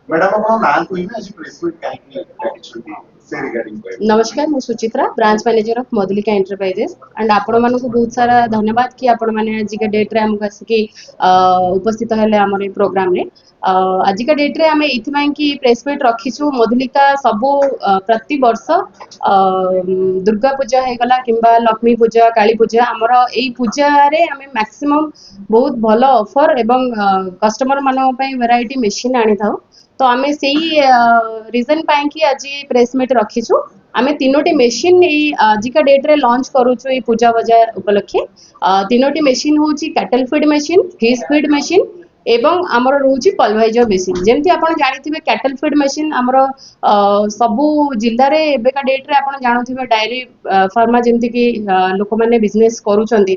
Madam आपण नाम कोइना आज प्रेस मीट काहे डाकिछथि से रिगार्डिंग कोइ नमस्कार मु Suchitra branch manager of Madhulika enterprises and आपण मानक बहुत सारा धन्यवाद कि आपण माने आज के डेट रे हमक आसिकी उपस्थित हेले हमर ए प्रोग्राम रे आज का डेट रे हमें इथिमाई कि प्रेस मीट रखिछु मधुलिका सबु प्रति वर्ष दुर्गा पूजा हे गला किंबा लक्ष्मी पूजा काली पूजा हमर एई पूजा रे हमें मैक्सिमम बहुत भलो ऑफर एवं कस्टमर मानक पई वैरायटी मशीन आनी थाउ तो आमे सेही रीजन पाई कि आज प्रेस मीट रखीछु आमे तीनोटी मशीन आज का डेट रे लॉन्च करूछु ए पूजा बाजार उपलक्षे तीनोटी मशीन होची cattle feed machine fish feed machine एवं आमर रोची पल्वराइजर मशीन जेमती आपण जानिथिबे कैटल फीड मशीन आमर सबु जिल्ला रे एबेका डेट रे आपण जानुथिबे डायरी फार्मा जेमती कि लोक माने बिजनेस करूचंती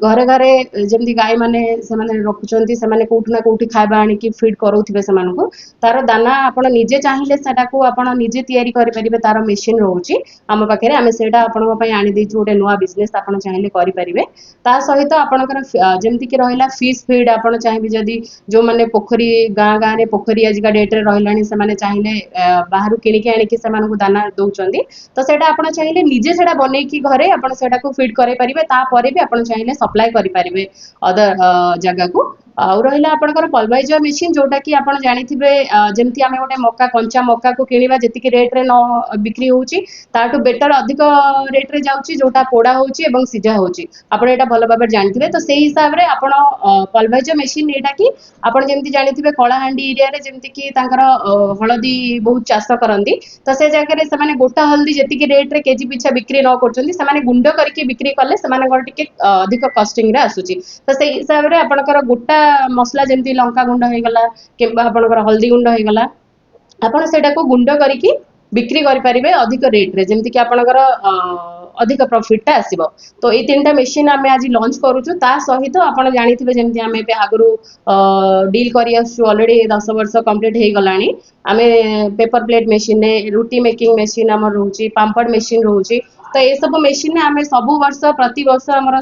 घरे घरे जेमती गाय माने से माने रखुचंती से माने कोठी ना कोठी खाइबा आनी कि फीड करूथिबे से मानको तार दाना आपण निजे चाहिए सेटा को आपण निजे तयारी करि परिबे तार मशीन रहउची आम पाखे आमे सेटा आपण पई आनी देछु गोटे नुवा बिजनेस आपण चाहिए करि परिबे ता सहित आपणकर जेमती कि रहिला फिश फीड आपण चाहिबे जदी जो माने पोखरी गाँ गाँ रे पोखरी आज का डेट रे रहिलानी से माने चाहिए बाहर किणी के आनी कि से मानको दाना दउचंदी तो सेटा आपण चाहिए निजे सेटा बनै कि घरे आपण सेटा को फीड करै परिबे ता परे भी आपण चाहिए सप्लाई करि परिबे अदर जगह को आउ रहिला आपणकर पल्वराइजर मशीन जोटा कि आपण जानिथिबे जेमती आमे गोटे मक्का कंचा मक्का को किनिबा जेतिकी रेट रे न बिक्री होउची ताटू बेटर अधिक रेट रे जाउची जोटा पोड़ा होउची एवं सिझा होउची आपण एटा भलो भाबे जानिथिबे तो सेही हिसाब रे आपण पल्वराइजर मशीन एटा कि आपण जेमती जानिथिबे कलाहांडी एरिया रे जेमती कि तांकर हळदी बहुत चाष करंदी तो से जगह रे से माने गोटा हल्दी जेतिकी रेट रे केजी पिछा बिक्री न करचंदी से माने गुंड करके बिक्री करले से माने टिके अधिक कॉस्टिंग रे आसुची तो से हिसाब रे आपणकर गोटा मसला जेमती लंका गुंड हे गला किंबा आपणकर हल्दी गुंड हे गला आपण सेटा को गुंड करके बिक्री करि परिबे अधिक रेट रे जेमती कि आपणकर अधिक प्रॉफिट ता आसीबो तो ए तीनटा मशीन आमे आज लॉन्च करूछु ता सहित आपण जानिथिबे जेमती आमे पे आगरु डील करि आसु ऑलरेडी 10 वर्ष कंप्लीट हे गलानी आमे पेपर प्लेट मशीन ने रोटी मेकिंग मशीन हमर रहउची पापड़ मशीन रहउची तो ए सब मशीन ने आमे सब वर्ष प्रति वर्ष हमर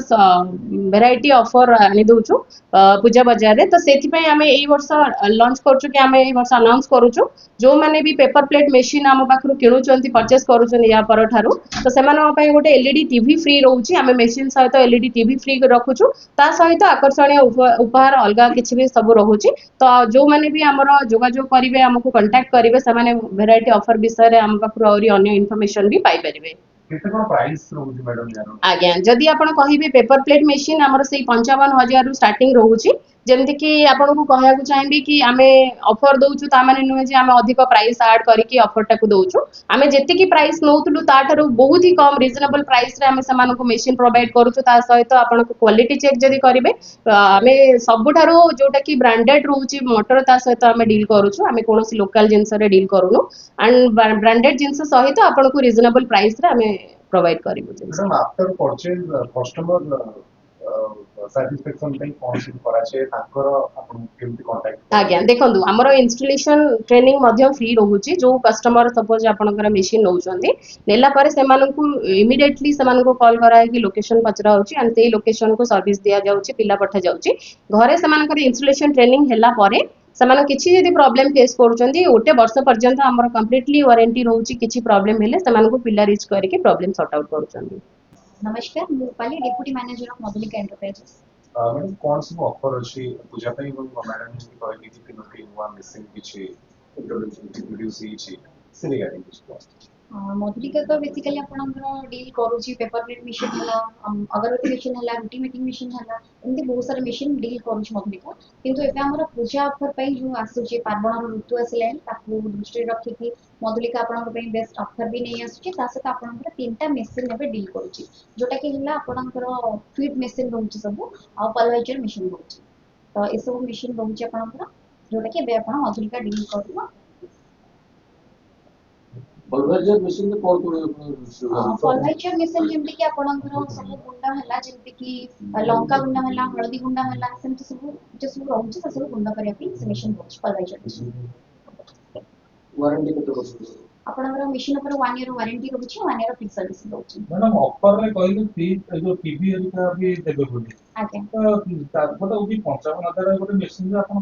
वैरायटी ऑफर आनी दउछु पूजा बाजार रे तो सेथि पय आमे एई वर्ष लॉन्च करछु कि आमे एई वर्ष अनाउंस करूछु जो माने भी पेपर प्लेट मशीन आम पाखरु किणुचंती परचेस करूचंती या पर ठारू तो सेमान पय गोटे एलईडी टीवी फ्री रहउची आमे मशीन सहित एलईडी टीवी फ्री रखुछु ता सहित आकर्षणीय उपहार अलगा किछि भी सब रहउची तो जो माने भी हमर जोगाजोग करिवे हमकु कांटेक्ट करिवे से माने वैरायटी ऑफर विषय रे हम पाखरु और अन्य इन्फॉर्मेशन भी पाई परिवे केते कोन प्राइस रहउची मैडम यार आज्ञा जदि आपण कहिबे पेपर प्लेट मशीन हमर से 55,000 रु स्टार्टिंग रहउची जेमति कि आपण को कहया को चाहेबी कि आमे ऑफर दउछु ता माने नुहे जे आमे अधिक प्राइस ऐड करिकि ऑफर टा को दउछु आमे जेतिकी प्राइस नउतलु ता ठारू बहुत ही कम रिजनेबल प्राइस रे आमे समान को मशीन प्रोवाइड करूछु ता सहित आपण को क्वालिटी चेक जदि करिवे आमे सब ठारू जोटा कि ब्रांडेड रहउची मोटर ता सहित आमे डील करूछु आमे कोनोसी लोकल जिंस रे डील करूनु एंड ब्रांडेड जिंस सहित आपण को रिजनेबल प्राइस रे आमे प्रोवाइड करिवु madam after purchase customer satisfaction पे कौन सी कराचे ताकर आपण केमति कांटेक्ट आज्ञा देखंतु हमर इंस्टॉलेशन ट्रेनिंग मध्य फ्री रहउची जो कस्टमर सपोज आपनकर मशीन नउचंती नेला पारे सेमानकु इमीडिएटली सेमानकु कॉल कराय कि लोकेशन पचरा होची एंड ते लोकेशन को सर्विस दिया जाउची पिला पठा जाउची घरे सेमानकर इंस्टॉलेशन ट्रेनिंग हैला पारे सेमान किछि यदि प्रॉब्लम फेस करूचंती ओटे वर्ष पर्यंत हमर कंप्लीटली वारंटी रहउची किछि प्रॉब्लम हेले सेमानकु पिला रीच करके प्रॉब्लम सॉर्ट आउट करूचंती नमस्कार मु Rupali deputy manager of Madhulika enterprises madam कौन सी ऑफर अछि पूजा पे मैडम ने कहली कि तीनोटी हुआ मिसिंग किछि इंट्रोड्यूस हिछि से रिगार्डिंग दिस कॉस्ट मधुलिका तो बेसिकली आपनकर डील करूची पेपर प्लेट मशीन हला अगरबत्ती मशीन हला रोटी मेकिंग मशीन हला एमती बहुत सारा मशीन डील करूची मधुलिका किंतु एबे हमर पूजा ऑफर पई जो आसुची पार्वण ऋतु आसले ताकू दृष्टि रखि कि मधुलिका आपनकर पई बेस्ट ऑफर भी नै आसुची ता सहित आपनकर तीनटा मशीन एबे डील करूची जोटा कि हला आपनकर फीड मशीन रहउची सब आ पल्वराइजर मशीन रहउची तो ए सब मशीन रहउची आपनकर जोटा कि एबे आपन मधुलिका डील करबो पल्वराइजर मशीन में कौन कौन पल्वराइजर मशीन जेमति कि आपनकर सब गुंडा हला जेमति कि लंका गुंडा हला हळदी गुंडा हला सेमति सब जे सब रहउची से सब गुंडा करिया पे से मशीन रहउची पल्वराइजर मशीन वारंटी केते वर्ष ଆପଣଙ୍କର ମେସିନ୍ ଉପରେ 1 ଇୟର ୱାରେଣ୍ଟି ରହୁଛି, 1 ଇୟର ଫ୍ରି ସର୍ଭିସ୍ ରହୁଛି। ମ୍ୟାଡ଼ାମ ଅଫରରେ କହିଲେ ଫ୍ରି ଯୋଉ ଟିଭି ହେରିକା ବି ଦେବେ ବୋଲି ଆଜ୍ଞା। ତ ଗୋଟେ ହଉଛି 55,000 ଗୋଟେ ମେସିନରେ ଆପଣ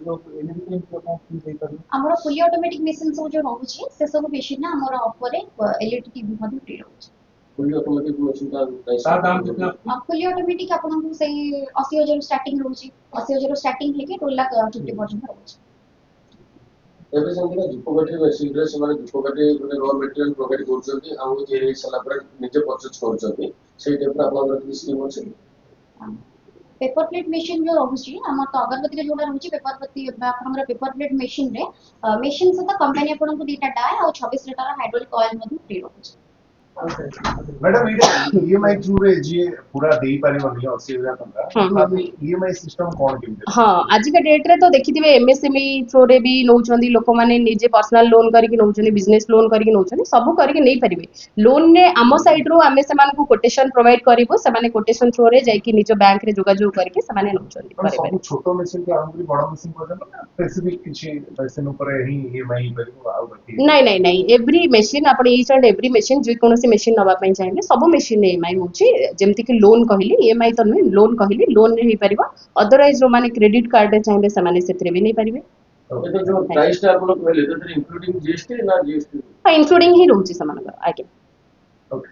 ଯୋଉ ଏମିତି କେମିତି ଆପଣ ଫ୍ରି ଦେଇପାରିବେ? ଆମର ଫୁଲି ଅଟୋମେଟିକ୍ ମେସିନ୍ ସବୁ ଯୋଉ ରହୁଛି ସେ ସବୁ ମେସିନ୍ ଆମର ଅଫରରେ ଏଲଇଡି ଟିଭି ମଧ୍ୟ ଫ୍ରି ରହୁଛି। ଫୁଲି ଅଟୋମେଟିକ୍ ମେସିନ୍ ତା ଦାମ କେତେ ଆସୁଛି? ଫୁଲି ଅଟୋମେଟିକ୍ ଆପଣଙ୍କୁ ସେଇ 80,000 ଷ୍ଟାର୍ଟିଂ ରହୁଛି, 80,000 ଷ୍ଟାର୍ଟିଂ ହେଇକି 2,50,000 ପର୍ଯ୍ୟନ୍ତ ରହୁଛି। ଏବେ ସେମିତି ଧୂପକାଠି ମେସିନରେ ସେମାନେ ଧୂପକାଠି ମାନେ ର ମେଟେରିଆଲ ପ୍ରୋଭାଇଡ କରୁଛନ୍ତି, ଆମକୁ ତିଆରି ହେଇ ସାରିଲା ପରେ ନିଜେ ପରଚେଜ କରୁଛନ୍ତି, ସେଇ ଟାଇପର ଆପଣଙ୍କର କିଛି ସ୍କିମ୍ ଅଛି? पेपर प्लेट मेसिन जो रहुची हमर तो अगरबत्ती जोड़ा रहुची पेपर पत्ती आपनकर पेपर प्लेट मेसिन रे मेसिन से तो कंपनी आपन को दीटा डाय और 26 लीटर हाइड्रोलिक ऑयल मध्ये फ्री रहुची। मैडम ईएमआई थ्रू रे जी पूरा देई परिबनी 80,000 टंका तापे ईएमआई सिस्टम कोन केमते? हाँ आजिका डेट रे तो देखिथिबे एमएसएमई थ्रो रे भी नौचंदी लोक माने निजे पर्सनल लोन करके नौचंदी बिजनेस लोन करके नौचंदी सब करके नहीं परिबे लोन रे आम साइड रो आमे समान को कोटेशन प्रोवाइड करबो से माने कोटेशन थ्रो रे जाई कि निजो बैंक रे जोगाजोग करके से माने नौचंदी सब परिबे छोटो मशीन के आरंभ बड़ मशीन पर्यंत ना स्पेसिफिक किछि मशीन ऊपर ही ईएमआई परिबो आ बाकी नहीं नहीं नहीं एवरी मशीन आपण ईच एंड एवरी मशीन जे कोनोसी मशीन नबा पई चाहिए सब मशीन ईएमआई होची जेमति कि लोन कहली ईएमआई तो नहीं लोन कहली लोन रे ही परिबो अदरवाइज जो माने क्रेडिट कार्ड रे चाहिए से माने सेतरे भी नहीं परिबे ଏବେ ଯୋଉ ପ୍ରାଇସଟା ଆପଣ କହିଲେ ସେଥିରେ ଇନକ୍ଲୁଡିଂ ଜିଏସଟି ନା ଜିଏସଟି? हाँ इंक्लूडिंग ही रहउची समान आगे ओके